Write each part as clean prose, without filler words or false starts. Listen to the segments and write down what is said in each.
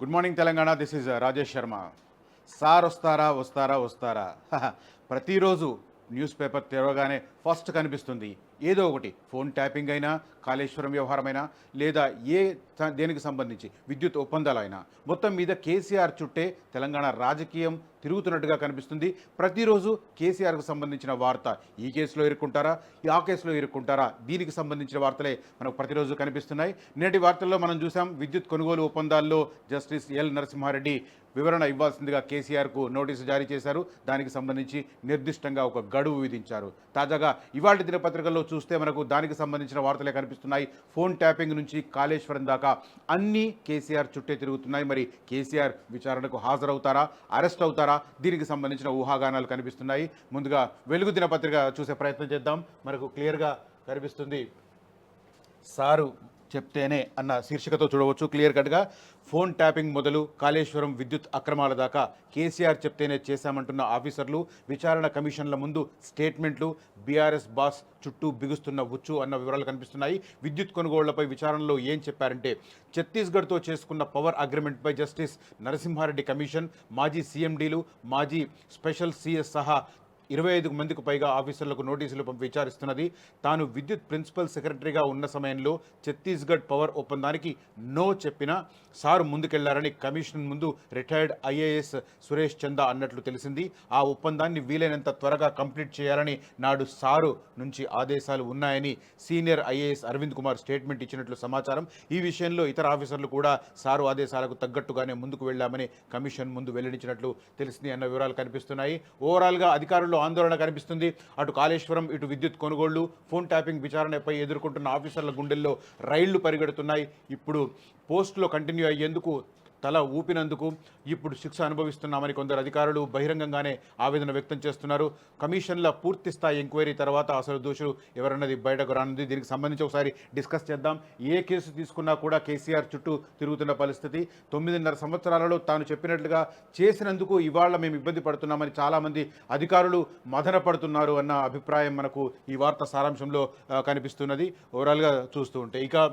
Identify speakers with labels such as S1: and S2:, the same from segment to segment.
S1: Good morning Telangana. This is Rajesh Sharma. Sir వస్తారా వస్తారా వస్తారా ప్రతిరోజు న్యూస్ పేపర్ తెరవగానే ఫస్ట్ కనిపిస్తుంది ఏదో ఒకటి. ఫోన్ ట్యాపింగ్ అయినా, కాళేశ్వరం వ్యవహారమైనా, లేదా దేనికి సంబంధించి విద్యుత్ ఒప్పందాలైనా మొత్తం మీద కేసీఆర్ చుట్టే తెలంగాణ రాజకీయం తిరుగుతున్నట్టుగా కనిపిస్తుంది. ప్రతిరోజు కేసీఆర్కు సంబంధించిన వార్త. ఈ కేసులో ఇరుక్కుంటారా, ఆ కేసులో ఇరుక్కుంటారా, దీనికి సంబంధించిన వార్తలే మనకు ప్రతిరోజు కనిపిస్తున్నాయి. నేటి వార్తల్లో మనం చూసాం, విద్యుత్ కొనుగోలు ఒప్పందాల్లో జస్టిస్ ఎల్ నరసింహారెడ్డి వివరణ ఇవ్వాల్సిందిగా కేసీఆర్కు నోటీసు జారీ చేశారు. దానికి సంబంధించి నిర్దిష్టంగా ఒక గడువు విధించారు. తాజాగా ఇవాళ దినపత్రికల్లో చూస్తే మనకు దానికి సంబంధించిన వార్తలే కనిపిస్తున్నాయి. ఫోన్ ట్యాపింగ్ నుంచి కాళేశ్వరం దాకా అన్నీ కేసీఆర్ చుట్టే తిరుగుతున్నాయి. మరి కేసీఆర్ విచారణకు హాజరవుతారా, అరెస్ట్ అవుతారా, దీనికి సంబంధించిన ఊహాగానాలు కనిపిస్తున్నాయి. ముందుగా వెలుగు దినపత్రిక చూసే ప్రయత్నం చేద్దాం. మనకు క్లియర్గా కనిపిస్తుంది. సారు చెప్తేనే అన్న శీర్షికతో చూడవచ్చు. క్లియర్ కట్గా ఫోన్ ట్యాపింగ్ మొదలు కాళేశ్వరం విద్యుత్ అక్రమాల దాకా కేసీఆర్ చెప్తేనే చేశామంటున్న ఆఫీసర్లు, విచారణ కమిషన్ల ముందు స్టేట్మెంట్లు, బీఆర్ఎస్ బాస్ చుట్టూ బిగుస్తున్న ఉచ్చు అన్న వివరాలు కనిపిస్తున్నాయి. విద్యుత్ కొనుగోళ్లపై విచారణలో ఏం చెప్పారంటే, ఛత్తీస్గఢ్తో చేసుకున్న పవర్ అగ్రిమెంట్పై జస్టిస్ నరసింహారెడ్డి కమిషన్, మాజీ సీఎండీలు, మాజీ స్పెషల్ సీఎస్ సహా 25 మందికి పైగా ఆఫీసర్లకు నోటీసులు పంపి విచారిస్తున్నది. తాను విద్యుత్ ప్రిన్సిపల్ సెక్రటరీగా ఉన్న సమయంలో ఛత్తీస్గఢ్ పవర్ ఒప్పందానికి నో చెప్పినా సారు ముందుకెళ్లారని కమిషన్ ముందు రిటైర్డ్ ఐఏఎస్ సురేష్ చందా అన్నట్లు తెలిసింది. ఆ ఒప్పందాన్ని వీలైనంత త్వరగా కంప్లీట్ చేయాలని నాడు సారు నుంచి ఆదేశాలు ఉన్నాయని senior IAS Arvind Kumar statement ఇచ్చినట్లు సమాచారం. ఈ విషయంలో ఇతర ఆఫీసర్లు కూడా సారు ఆదేశాలకు తగ్గట్టుగానే ముందుకు వెళ్లామని కమిషన్ ముందు వెల్లడించినట్లు తెలిసింది అన్న వివరాలు కనిపిస్తున్నాయి. ఓవరాల్గా అధికారులు ఆందోళన కనిపిస్తుంది. అటు కాళేశ్వరం, ఇటు విద్యుత్ కొనుగోళ్లు, ఫోన్ ట్యాపింగ్ విచారణపై ఎదుర్కొంటున్న ఆఫీసర్ల గుండెల్లో రైళ్లు పరిగెడుతున్నాయి. ఇప్పుడు పోస్టులో కంటిన్యూ అయ్యేందుకు తల ఊపినందుకు ఇప్పుడు శిక్ష అనుభవిస్తున్నామని కొందరు అధికారులు బహిరంగంగానే ఆవేదన వ్యక్తం చేస్తున్నారు. కమిషన్ల పూర్తి స్థాయి ఎంక్వైరీ తర్వాత అసలు దోషులు ఎవరన్నది బయటకు రానుంది. దీనికి సంబంధించి ఒకసారి డిస్కస్ చేద్దాం. ఏ కేసు తీసుకున్నా కూడా కేసీఆర్ చుట్టూ తిరుగుతున్న పరిస్థితి. 9.5 సంవత్సరాలలో తాను చెప్పినట్లుగా చేసినందుకు ఇవాళ మేము ఇబ్బంది పడుతున్నామని చాలామంది అధికారులు మదన పడుతున్నారు అన్న అభిప్రాయం మనకు ఈ వార్త సారాంశంలో కనిపిస్తున్నది ఓవరాల్గా చూస్తూ ఉంటే. ఇక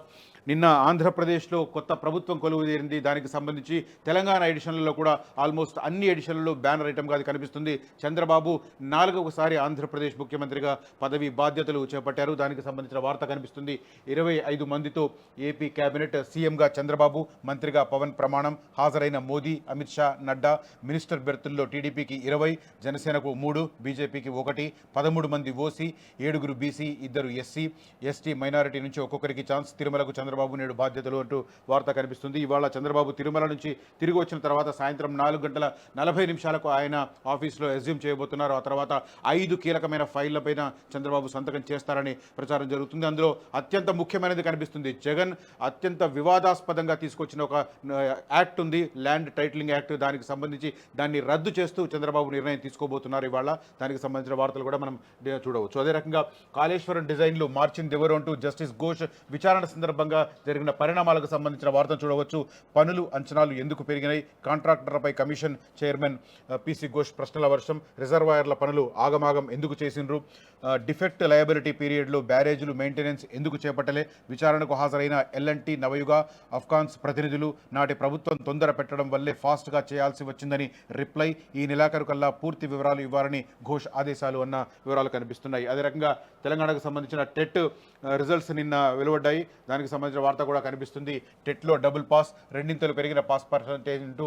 S1: నిన్న ఆంధ్రప్రదేశ్లో కొత్త ప్రభుత్వం కొలువు తీరింది. దానికి సంబంధించి తెలంగాణ ఎడిషన్లలో కూడా ఆల్మోస్ట్ అన్ని ఎడిషన్లలో బ్యానర్ ఐటమ్గా అది కనిపిస్తుంది. చంద్రబాబు 4వసారి ఆంధ్రప్రదేశ్ ముఖ్యమంత్రిగా పదవి బాధ్యతలు చేపట్టారు. దానికి సంబంధించిన వార్త కనిపిస్తుంది. 25 మందితో ఏపీ కేబినెట్, సీఎంగా చంద్రబాబు, మంత్రిగా పవన్ ప్రమాణం. హాజరైన మోదీ, అమిత్ షా, నడ్డా. మినిస్టర్ బెర్తుల్లో టీడీపీకి 20, జనసేనకు 3, బీజేపీకి 1, 13 మంది OC, 7 BC, 2 SC, ST, minority నుంచి ఒక్కొక్కరికి ఛాన్స్. తిరుమలకు చంద్రబాబు నేడు బాధ్యతలు అంటూ వార్త కనిపిస్తుంది. ఇవాళ చంద్రబాబు తిరుమల నుంచి తిరిగి వచ్చిన తర్వాత సాయంత్రం 4:40 ఆయన ఆఫీస్లో ఎస్యూమ్ చేయబోతున్నారు. ఆ తర్వాత 5 కీలకమైన ఫైళ్లపైన చంద్రబాబు సంతకం చేస్తారని ప్రచారం జరుగుతుంది. అందులో అత్యంత ముఖ్యమైనది కనిపిస్తుంది. జగన్ అత్యంత వివాదాస్పదంగా తీసుకొచ్చిన ఒక యాక్ట్ ఉంది, ల్యాండ్ టైటిలింగ్ యాక్ట్. దానికి సంబంధించి దాన్ని రద్దు చేస్తూ చంద్రబాబు నిర్ణయం తీసుకోబోతున్నారు ఇవాళ. దానికి సంబంధించిన వార్తలు కూడా మనం చూడవచ్చు. అదే రకంగా కాళేశ్వరం డిజైన్లు మార్చింది ఎవరు అంటూ జస్టిస్ ఘోష్ విచారణ సందర్భంగా జరిగిన పరిణామాలకు సంబంధించిన వార్తను చూడవచ్చు. పనులు అంచనాలు ఎందుకు పెరిగినాయి, కాంట్రాక్టర్లపై కమిషన్ చైర్మన్ పిసి ఘోష్ ప్రశ్నల వర్షం, రిజర్వాయర్ల పనులు ఆగమాగం ఎందుకు చేసిండ్రు, డిఫెక్ట్ లయబిలిటీ పీరియడ్లో బ్యారేజీలు మెయింటెనెన్స్ ఎందుకు చేపట్టలే, విచారణకు హాజరైన ఎల్ఎన్టీ, నవయుగ, అఫ్ఘాన్స్ ప్రతినిధులు నాటి ప్రభుత్వం తొందర పెట్టడం వల్లే ఫాస్ట్గా చేయాల్సి వచ్చిందని రిప్లై, ఈ నెలాఖరు కల్లా పూర్తి వివరాలు ఇవ్వాలని ఘోష్ ఆదేశాలు అన్న వివరాలు కనిపిస్తున్నాయి. అదే రకంగా తెలంగాణకు సంబంధించిన టెట్ రిజల్ట్స్ నిన్న వెలువడ్డాయి. దానికి సంబంధించిన వార్త కూడా కనిపిస్తుంది. టెట్లో డబుల్ పాస్, రెండింతలు పెరిగిన పాస్ పర్సంటేజ్ అంటూ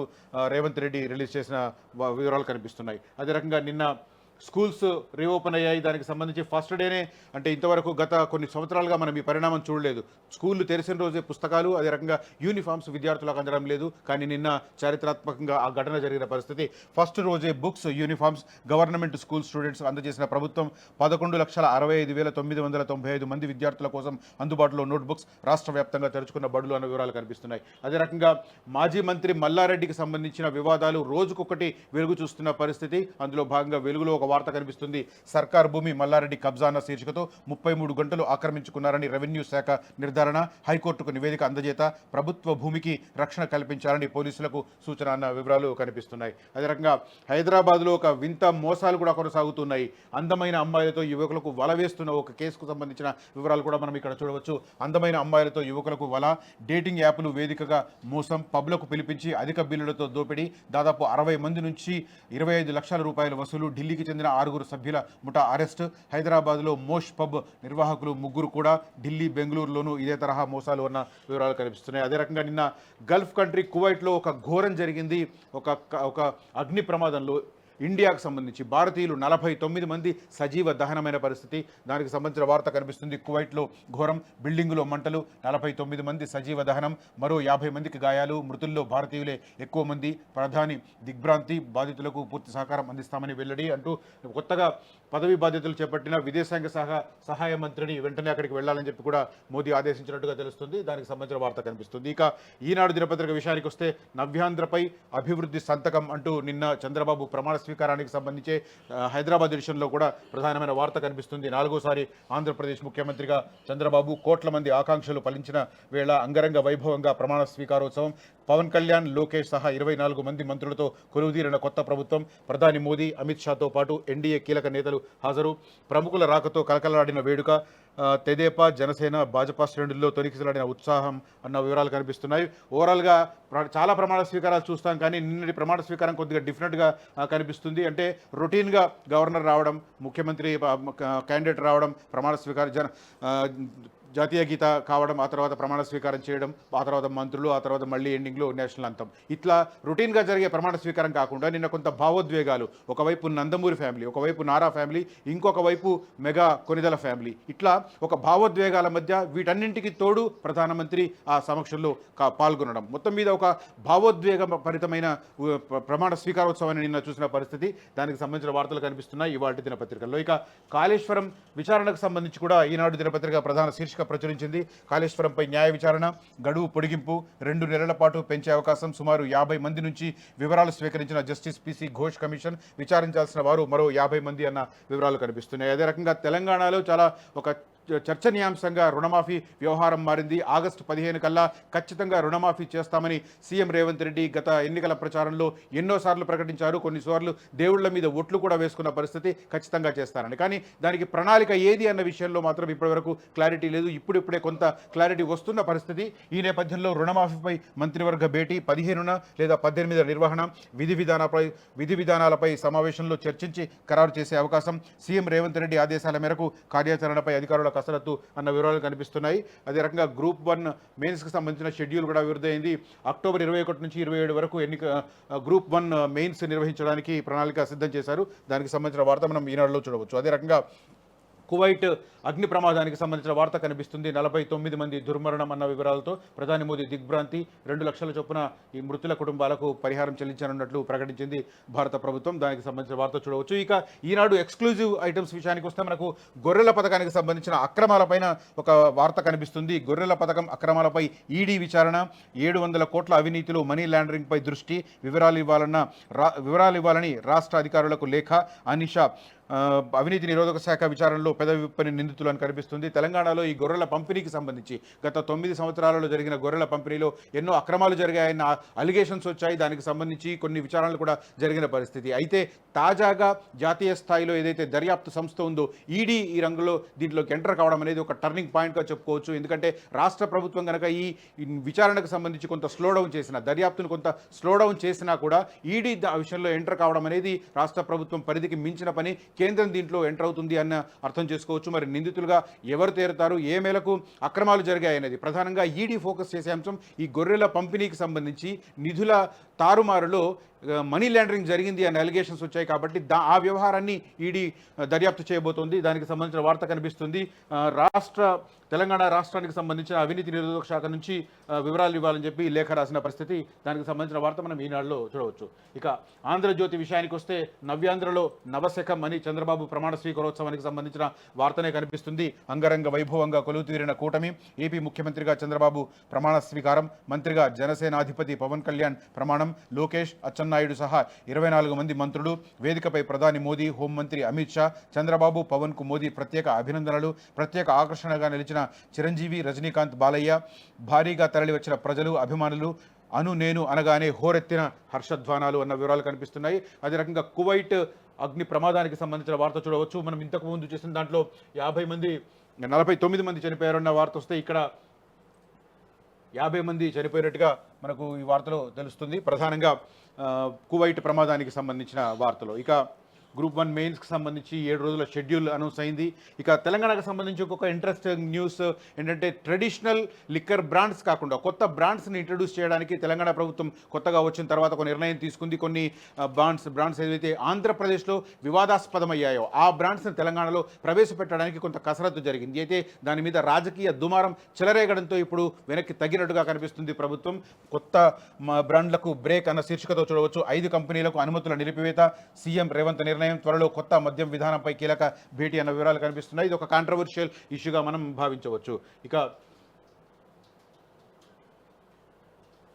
S1: రేవంత్ రెడ్డి రిలీజ్ చేసిన వివరాలు కనిపిస్తున్నాయి. అదే రకంగా నిన్న స్కూల్స్ రీఓపెన్ అయ్యాయి. దానికి సంబంధించి ఫస్ట్ డేనే, అంటే ఇంతవరకు గత కొన్ని సంవత్సరాలుగా మనం ఈ పరిణామం చూడలేదు. స్కూళ్ళు తెరిచిన రోజే పుస్తకాలు, అదే రకంగా యూనిఫామ్స్ విద్యార్థులకు అందడం లేదు. కానీ నిన్న చారిత్రాత్మకంగా ఆ ఘటన జరిగిన పరిస్థితి. ఫస్ట్ రోజే books, uniforms government school students అందజేసిన ప్రభుత్వం. 11,65,995 మంది విద్యార్థుల కోసం అందుబాటులో నోట్బుక్స్. రాష్ట్ర వ్యాప్తంగా తెరుచుకున్న బడులు అన్న వివరాలు కనిపిస్తున్నాయి. అదే రకంగా మాజీ మంత్రి మల్లారెడ్డికి సంబంధించిన వివాదాలు రోజుకొకటి వెలుగు చూస్తున్న పరిస్థితి. అందులో భాగంగా వెలుగులో ఒక వార్త కనిపిస్తుంది. సర్కార్ భూమి మల్లారెడ్డి కబ్జా అన్న శీర్షికతో 33 గంటలు ఆక్రమించుకున్నారని రెవెన్యూ శాఖ నిర్ధారణ, హైకోర్టుకు నివేదిక అందజేత, ప్రభుత్వ భూమికి రక్షణ కల్పించాలని పోలీసులకు సూచన అన్న వివరాలు కనిపిస్తున్నాయి. అదే రకంగా హైదరాబాద్లో ఒక వింత మోసాలు కూడా కొనసాగుతున్నాయి. అందమైన అమ్మాయిలతో యువకులకు వల వేస్తున్న ఒక కేసుకు సంబంధించిన వివరాలు కూడా మనం ఇక్కడ చూడవచ్చు. అందమైన అమ్మాయిలతో యువకులకు వల, డేటింగ్ యాప్లు వేదికగా మోసం, పబ్లకు పిలిపించి అధిక బిల్లులతో దోపిడీ, దాదాపు 60 మంది నుంచి 25 లక్షల రూపాయల వసూలు, ఢిల్లీకి చెందిన 6 సభ్యుల ముఠా అరెస్ట్. హైదరాబాద్లో మోష్ పబ్ నిర్వాహకులు 3 కూడా ఢిల్లీ, బెంగళూరులోనూ ఇదే తరహా మోసాలు ఉన్న వివరాలు కనిపిస్తున్నాయి. అదే రకంగా నిన్న గల్ఫ్ కంట్రీ కువైట్లో ఒక ఘోరం జరిగింది. ఒక అగ్ని ప్రమాదంలో ఇండియాకు సంబంధించి భారతీయులు 49 మంది సజీవ దహనమైన పరిస్థితి. దానికి సంబంధించిన వార్త కనిపిస్తుంది. కువైట్లో ఘోరం, బిల్డింగులో మంటలు, 49 మంది సజీవ దహనం, మరో 50 మందికి గాయాలు. మృతుల్లో భారతీయులే ఎక్కువ మంది. ప్రధాని దిగ్భ్రాంతి, బాధితులకు పూర్తి సహకారం అందిస్తామని వెల్లడి అంటూ కొత్తగా పదవి బాధ్యతలు చేపట్టిన విదేశాంగ సహాయ మంత్రిని వెంటనే అక్కడికి వెళ్లాలని చెప్పి కూడా మోదీ ఆదేశించినట్టుగా తెలుస్తుంది. దానికి సంబంధించిన వార్త కనిపిస్తుంది. ఇక ఈనాడు దినపత్రిక విషయానికి వస్తే నవ్యాంధ్రపై అభివృద్ధి సంతకం అంటూ నిన్న చంద్రబాబు ప్రమాణ స్వీకారానికి సంబంధించి హైదరాబాద్ ఎడిషన్లో కూడా ప్రధానమైన వార్త కనిపిస్తుంది. 4వసారి ఆంధ్రప్రదేశ్ ముఖ్యమంత్రిగా చంద్రబాబు, కోట్ల మంది ఆకాంక్షలు ఫలించిన వేళ అంగరంగ వైభవంగా ప్రమాణ స్వీకారోత్సవం. పవన్ కళ్యాణ్, లోకేష్ సహా 24 మంది మంత్రులతో కొలువుదీరిన కొత్త ప్రభుత్వం. ప్రధాని మోదీ, అమిత్ షాతో పాటు ఎన్డీఏ కీలక నేతలు హాజరు. ప్రముఖుల రాకతో కలకలాడిన వేడుక. తెదేపా, జనసేన, భాజపా శ్రేణుల్లో తొలికిసలాడిన ఉత్సాహం అన్న వివరాలు కనిపిస్తున్నాయి. ఓవరాల్గా చాలా ప్రమాణ స్వీకారాలు చూస్తాం, కానీ నిన్నటి ప్రమాణ స్వీకారం కొద్దిగా డిఫరెంట్గా కనిపిస్తుంది. అంటే రొటీన్గా గవర్నర్ రావడం, ముఖ్యమంత్రి క్యాండిడేట్ రావడం, ప్రమాణ స్వీకారం జాతీయ గీత కావడం, ఆ తర్వాత ప్రమాణ స్వీకారం చేయడం, ఆ తర్వాత మంత్రులు, ఆ తర్వాత మళ్ళీ ఎండింగ్లో నేషనల్ అంతం. ఇట్లా రొటీన్గా జరిగే ప్రమాణ స్వీకారం కాకుండా నిన్న కొంత భావోద్వేగాలు, ఒకవైపు నందమూరి ఫ్యామిలీ, ఒకవైపు నారా ఫ్యామిలీ, ఇంకొక వైపు మెగా కొనిదల ఫ్యామిలీ, ఇట్లా ఒక భావోద్వేగాల మధ్య వీటన్నింటికి తోడు ప్రధానమంత్రి ఆ సమక్షంలో పాల్గొనడం, మొత్తం మీద ఒక భావోద్వేగ భరితమైన ప్రమాణ స్వీకారోత్సవాన్ని నిన్న చూసిన పరిస్థితి. దానికి సంబంధించిన వార్తలు కనిపిస్తున్నాయి ఇవాళ దినపత్రికల్లో. ఇక కాళేశ్వరం విచారణకు సంబంధించి కూడా ఈనాడు దినపత్రిక ప్రధాన శీర్షిక ప్రచురించింది. కాళేశ్వరంపై న్యాయ విచారణ, గడువు పొడిగింపు, 2 నెలల పాటు పెంచే అవకాశం. సుమారు 50 మంది నుంచి వివరాలు స్వీకరించిన జస్టిస్ పిసి ఘోష్ కమిషన్. విచారించాల్సిన వారు మరో 50 మంది అన్న వివరాలు కనిపిస్తున్నాయి. అదే రకంగా తెలంగాణలో చాలా ఒక చర్చనీయాంశంగా రుణమాఫీ వ్యవహారం మారింది. ఆగస్టు 15 కల్లా ఖచ్చితంగా రుణమాఫీ చేస్తామని సీఎం రేవంత్ రెడ్డి గత ఎన్నికల ప్రచారంలో ఎన్నోసార్లు ప్రకటించారు. కొన్నిసార్లు దేవుళ్ల మీద ఒట్లు కూడా వేసుకున్న పరిస్థితి, ఖచ్చితంగా చేస్తారని. కానీ దానికి ప్రణాళిక ఏది అన్న విషయంలో మాత్రం ఇప్పటివరకు క్లారిటీ లేదు. ఇప్పుడిప్పుడే కొంత క్లారిటీ వస్తున్న పరిస్థితి. ఈ నేపథ్యంలో రుణమాఫీపై మంత్రివర్గ భేటీ 15న లేదా 18 నిర్వహణ, విధి విధానాలపై సమావేశంలో చర్చించి ఖరారు చేసే అవకాశం. సీఎం రేవంత్ రెడ్డి ఆదేశాల మేరకు కార్యాచరణపై అధికారుల కసరత్తు అన్న వివరాలు కనిపిస్తున్నాయి. అదే రకంగా గ్రూప్ 1 మెయిన్స్కి సంబంధించిన షెడ్యూల్ కూడా విడుదలైంది. అక్టోబర్ 21 నుంచి 27 వరకు గ్రూప్ 1 మెయిన్స్ నిర్వహించడానికి ప్రణాళిక సిద్ధం చేశారు. దానికి సంబంధించిన వార్త మనం ఈనాడులో చూడవచ్చు. అదే రకంగా కువైట్ అగ్ని ప్రమాదానికి సంబంధించిన వార్త కనిపిస్తుంది. 49 మంది దుర్మరణం అన్న వివరాలతో ప్రధాని మోదీ దిగ్భ్రాంతి. 2 లక్షల చొప్పున ఈ మృతుల కుటుంబాలకు పరిహారం చెల్లించనున్నట్లు ప్రకటించింది భారత ప్రభుత్వం. దానికి సంబంధించిన వార్త చూడవచ్చు. ఇక ఈనాడు ఎక్స్క్లూజివ్ ఐటమ్స్ విషయానికి వస్తే మనకు గొర్రెల పథకానికి సంబంధించిన అక్రమాలపైన ఒక వార్త కనిపిస్తుంది. గొర్రెల పథకం అక్రమాలపై ఈడీ విచారణ, 700 కోట్ల అవినీతిలో మనీ లాండరింగ్పై దృష్టి, వివరాలు ఇవ్వాలని రాష్ట్ర అధికారులకు లేఖ. అనిషా అవినీతి నిరోధక శాఖ విచారణలో పెదవి విప్పని నిందితులు అని కనిపిస్తుంది. తెలంగాణలో ఈ గొర్రెల పంపిణీకి సంబంధించి గత 9 సంవత్సరాలలో జరిగిన గొర్రెల పంపిణీలో ఎన్నో అక్రమాలు జరిగాయన్న అలిగేషన్స్ వచ్చాయి. దానికి సంబంధించి కొన్ని విచారణలు కూడా జరిగిన పరిస్థితి. అయితే తాజాగా జాతీయ స్థాయిలో ఏదైతే దర్యాప్తు సంస్థ ఉందో ఈడీ ఈ రంగంలో దీంట్లోకి ఎంటర్ కావడం అనేది ఒక టర్నింగ్ పాయింట్గా చెప్పుకోవచ్చు. ఎందుకంటే రాష్ట్ర ప్రభుత్వం కనుక ఈ విచారణకు సంబంధించి కొంత స్లోడౌన్ చేసినా, దర్యాప్తును కొంత స్లోడౌన్ చేసినా కూడా ఈడీ ఆ విషయంలో ఎంటర్ కావడం అనేది రాష్ట్ర ప్రభుత్వం పరిధికి మించిన పని. కేంద్రం దీంట్లో ఎంటర్ అవుతుంది అన్న అర్థం చేసుకోవచ్చు. మరి నిందితులుగా ఎవరు తేరుతారు, ఏ మేరకు అక్రమాలు జరిగాయనేది ప్రధానంగా ఈడీ ఫోకస్ చేసే అంశం. ఈ గొర్రెల పంపిణీకి సంబంధించి నిధుల తారుమారులో మనీ లాండరింగ్ జరిగింది అనే అలిగేషన్స్ వచ్చాయి. కాబట్టి ఆ వ్యవహారాన్ని ఈడీ దర్యాప్తు చేయబోతోంది. దానికి సంబంధించిన వార్త కనిపిస్తుంది. తెలంగాణ రాష్ట్రానికి సంబంధించిన అవినీతి నిరోధక శాఖ నుంచి వివరాలు ఇవ్వాలని చెప్పి లేఖ రాసిన పరిస్థితి. దానికి సంబంధించిన వార్త మనం ఈనాడులో చూడవచ్చు. ఇక ఆంధ్రజ్యోతి విషయానికి వస్తే నవ్యాంధ్రలో నవశకం అని చంద్రబాబు ప్రమాణ స్వీకారోత్సవానికి సంబంధించిన వార్తనే కనిపిస్తుంది. అంగరంగ వైభవంగా కొలువుతీరిన కూటమి. ఏపీ ముఖ్యమంత్రిగా చంద్రబాబు ప్రమాణ స్వీకారం, మంత్రిగా జనసేన అధిపతి పవన్ కళ్యాణ్ ప్రమాణం, లోకేష్, అచ్చెన్నాయుడు అచ్చెన్నాయుడు సహా 24 మంది మంత్రులు. వేదికపై ప్రధాని మోదీ, హోంమంత్రి అమిత్ షా, చంద్రబాబు, పవన్కు మోదీ ప్రత్యేక అభినందనలు. ప్రత్యేక ఆకర్షణగా నిలిచిన చిరంజీవి, రజనీకాంత్, బాలయ్య, భారీగా తరలివచ్చిన ప్రజలు, అభిమానులు. నేను అనగానే హోరెత్తిన హర్షధ్వానాలు అన్న వివరాలు కనిపిస్తున్నాయి. అదే రకంగా కువైట్ అగ్ని ప్రమాదానికి సంబంధించిన వార్త చూడవచ్చు. మనం ఇంతకు ముందు చేసిన దాంట్లో 49 మంది చనిపోయారన్న వార్త వస్తే ఇక్కడ 50 మంది చనిపోయినట్టుగా మనకు ఈ వార్తలో తెలుస్తుంది. ప్రధానంగా కువైట్ ప్రమాదానికి సంబంధించిన వార్తలు. ఇక గ్రూప్ 1 మెయిన్స్కి సంబంధించి 7 రోజుల షెడ్యూల్ అనౌన్స్ అయింది. ఇక తెలంగాణకు సంబంధించి ఒక్కొక్క ఇంట్రెస్టింగ్ న్యూస్ ఏంటంటే ట్రెడిషనల్ లిక్కర్ బ్రాండ్స్ కాకుండా కొత్త బ్రాండ్స్ని ఇంట్రడ్యూస్ చేయడానికి తెలంగాణ ప్రభుత్వం కొత్తగా వచ్చిన తర్వాత ఒక నిర్ణయం తీసుకుంది. కొన్ని బ్రాండ్స్ ఏదైతే ఆంధ్రప్రదేశ్లో వివాదాస్పదమయ్యాయో ఆ బ్రాండ్స్ని తెలంగాణలో ప్రవేశపెట్టడానికి కొంత కసరత్తు జరిగింది. అయితే దాని మీద రాజకీయ దుమారం చెలరేగడంతో ఇప్పుడు వెనక్కి తగ్గినట్టుగా కనిపిస్తుంది ప్రభుత్వం. కొత్త బ్రాండ్లకు బ్రేక్ అన్న శీర్షికతో చూడవచ్చు. 5 కంపెనీలకు అనుమతుల నిలిపివేత, సీఎం రేవంత్ నిర్ణయం, త్వరలో కొత్త మద్యం విధానంపై కీలక భేటీ అన్న వివరాలు కనిపిస్తున్నాయి. ఇది ఒక కాంట్రవర్షియల్ ఇష్యూగా మనం భావించవచ్చు. ఇక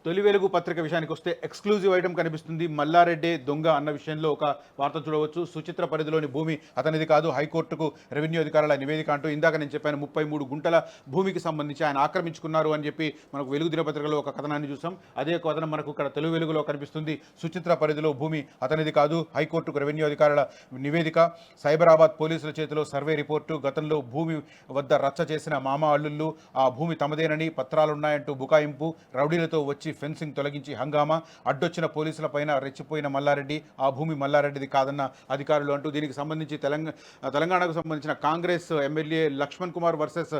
S1: తొలి వెలుగు పత్రిక విషయానికి వస్తే ఎక్స్క్లూజివ్ ఐటమ్ కనిపిస్తుంది. మల్లారెడ్డి దొంగ అన్న విషయంలో ఒక వార్త చూడవచ్చు. సుచిత్ర పరిధిలోని భూమి అతనిది కాదు, హైకోర్టుకు రెవెన్యూ అధికారుల నివేదిక అంటూ ఇందాక నేను చెప్పాను 33 గుంటల భూమికి సంబంధించి ఆయన ఆక్రమించుకున్నారు అని చెప్పి మనకు వెలుగు దినపత్రికలో ఒక కథనాన్ని చూసాం. అదే కథనం మనకు ఇక్కడ తెలుగు వెలుగులో కనిపిస్తుంది. సుచిత్ర పరిధిలో భూమి అతనిది కాదు, హైకోర్టుకు రెవెన్యూ అధికారుల నివేదిక. సైబరాబాద్ పోలీసుల చేతిలో సర్వే రిపోర్టు. గతంలో భూమి వద్ద రచ్చ చేసిన మామ అల్లుళ్ళు ఆ భూమి తమదేనని పత్రాలున్నాయంటూ బుకాయింపు. రౌడీలతో వచ్చి ఫెన్సింగ్ తొలగించి హంగామా. అడ్డొచ్చిన పోలీసుల పైన రెచ్చిపోయిన మల్లారెడ్డి ఆ భూమి మల్లారెడ్డిది కాదన్న అధికారులు అంటూ దీనికి సంబంధించి తెలంగాణకు సంబంధించిన కాంగ్రెస్ ఎమ్మెల్యే లక్ష్మణ్ కుమార్ వర్సెస్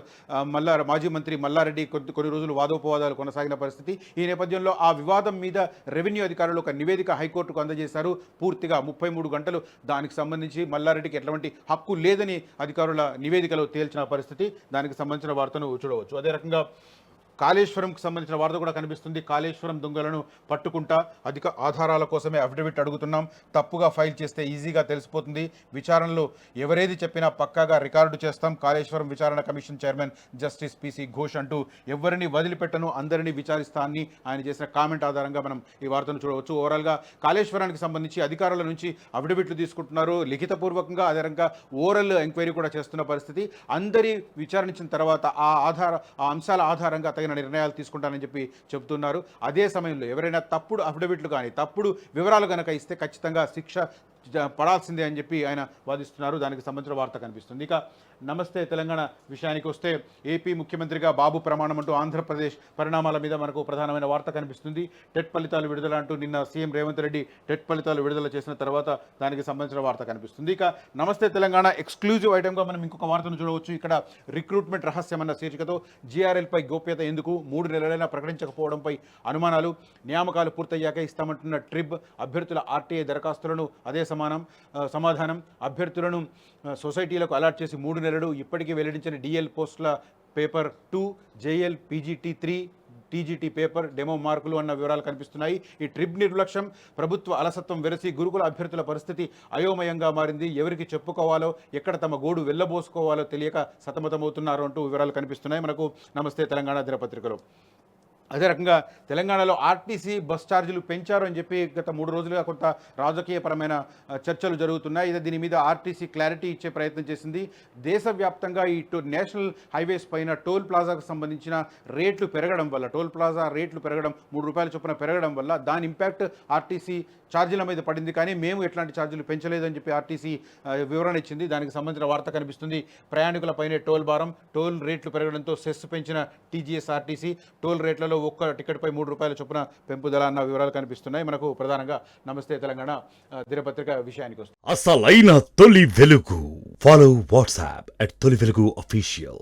S1: మాజీ మంత్రి మల్లారెడ్డి కొన్ని రోజులు వాదోపవాదాలు కొనసాగిన పరిస్థితి. ఈ నేపథ్యంలో ఆ వివాదం మీద రెవెన్యూ అధికారులు ఒక నివేదిక హైకోర్టుకు అందజేశారు. పూర్తిగా 33 గంటలు దానికి సంబంధించి మల్లారెడ్డికి ఎటువంటి హక్కు లేదని అధికారుల నివేదికలో తేల్చిన పరిస్థితి. దానికి సంబంధించిన వార్తను చూడవచ్చు. అదే రకంగా కాళేశ్వరంకి సంబంధించిన వార్త కూడా కనిపిస్తుంది. కాళేశ్వరం దొంగలను పట్టుకుంటా, అధిక ఆధారాల కోసమే అఫిడవిట్ అడుగుతున్నాం, తప్పుగా ఫైల్ చేస్తే ఈజీగా తెలిసిపోతుంది, విచారణలో ఎవరేది చెప్పినా పక్కాగా రికార్డు చేస్తాం. కాళేశ్వరం విచారణ commission chairman justice PC Ghosh అంటూ ఎవరిని వదిలిపెట్టను, అందరినీ విచారిస్తా అని ఆయన చేసిన కామెంట్ ఆధారంగా మనం ఈ వార్తను చూడవచ్చు. ఓవరాల్గా కాళేశ్వరానికి సంబంధించి అధికారుల నుంచి అఫిడవిట్లు తీసుకుంటున్నారు లిఖితపూర్వకంగా. అదే రకంగా ఓరల్ ఎంక్వైరీ కూడా చేస్తున్న పరిస్థితి. అందరి విచారించిన తర్వాత ఆ అంశాల ఆధారంగా తగిన నిర్ణయాలు తీసుకుంటానని చెప్పి చెబుతున్నారు. అదే సమయంలో ఎవరైనా తప్పుడు అఫిడవిట్లు కానీ తప్పుడు వివరాలు కనుక ఇస్తే ఖచ్చితంగా శిక్ష పడాల్సిందే అని చెప్పి ఆయన వాదిస్తున్నారు. దానికి సంబంధించిన వార్త కనిపిస్తుంది. ఇక నమస్తే తెలంగాణ విషయానికి వస్తే ఏపీ ముఖ్యమంత్రిగా బాబు ప్రమాణం అంటూ ఆంధ్రప్రదేశ్ పరిణామాల మీద మనకు ప్రధానమైన వార్త కనిపిస్తుంది. టెట్ ఫలితాలు విడుదల అంటూ నిన్న సీఎం రేవంత్ రెడ్డి టెట్ ఫలితాలు విడుదల చేసిన తర్వాత దానికి సంబంధించిన వార్త కనిపిస్తుంది. ఇక నమస్తే తెలంగాణ ఎక్స్క్లూజివ్ ఐటమ్గా మనం ఇంకొక వార్తను చూడవచ్చు. ఇక్కడ రిక్రూట్మెంట్ రహస్యం అన్న శీర్షికతో జీఆర్ఎల్పై గోప్యత ఎందుకు, 3 నెలలైనా ప్రకటించకపోవడంపై అనుమానాలు, నియామకాలు పూర్తయ్యాక ఇస్తామంటున్న ట్రిబ్, అభ్యర్థుల ఆర్టీఐ దరఖాస్తులను అదే సమాధానం, అభ్యర్థులను సొసైటీలకు అలాట్ చేసి 3 నెలలు, ఇప్పటికీ వెల్లడించిన డిఎల్ పోస్టుల paper 2, JL PGT 3, TGT paper demo మార్కులు అన్న వివరాలు కనిపిస్తున్నాయి. ఈ ట్రిబ్ నిర్లక్ష్యం, ప్రభుత్వ అలసత్వం వెరసి గురుకుల అభ్యర్థుల పరిస్థితి అయోమయంగా మారింది. ఎవరికి చెప్పుకోవాలో, ఎక్కడ తమ గోడు వెళ్ళబోసుకోవాలో తెలియక సతమతమవుతున్నారు అంటూ వివరాలు కనిపిస్తున్నాయి మనకు నమస్తే తెలంగాణ దినపత్రికలో. అదే రకంగా తెలంగాణలో ఆర్టీసీ బస్ ఛార్జీలు పెంచారు అని చెప్పి గత 3 రోజులుగా కొంత రాజకీయపరమైన చర్చలు జరుగుతున్నాయి. దీని మీద ఆర్టీసీ క్లారిటీ ఇచ్చే ప్రయత్నం చేసింది. దేశవ్యాప్తంగా ఈ నేషనల్ హైవేస్ పైన టోల్ ప్లాజాకు సంబంధించిన రేట్లు పెరగడం వల్ల, టోల్ ప్లాజా రేట్లు పెరగడం ₹3 చొప్పున పెరగడం వల్ల దాని ఇంపాక్ట్ ఆర్టీసీ ఛార్జీల మీద పడింది. కానీ మేము ఎట్లాంటి ఛార్జీలు పెంచలేదని చెప్పి ఆర్టీసీ వివరణ ఇచ్చింది. దానికి సంబంధించిన వార్త కనిపిస్తుంది. ప్రయాణికులపైనే టోల్ భారం, టోల్ రేట్లు పెరగడంతో సెస్ పెంచిన టీజీఎస్ ఆర్టీసీ, టోల్ రేట్లలో ఒక్క టికెట్పై ₹3 చొప్పున పెంపుదల అన్న వివరాలు కనిపిస్తున్నాయి మనకు ప్రధానంగా నమస్తే తెలంగాణ దినపత్రిక విషయానికి వస్తుంది.
S2: అసలైన తొలి వెలుగు. ఫాలో వాట్సాప్ @తొలి వెలుగు అఫీషియల్.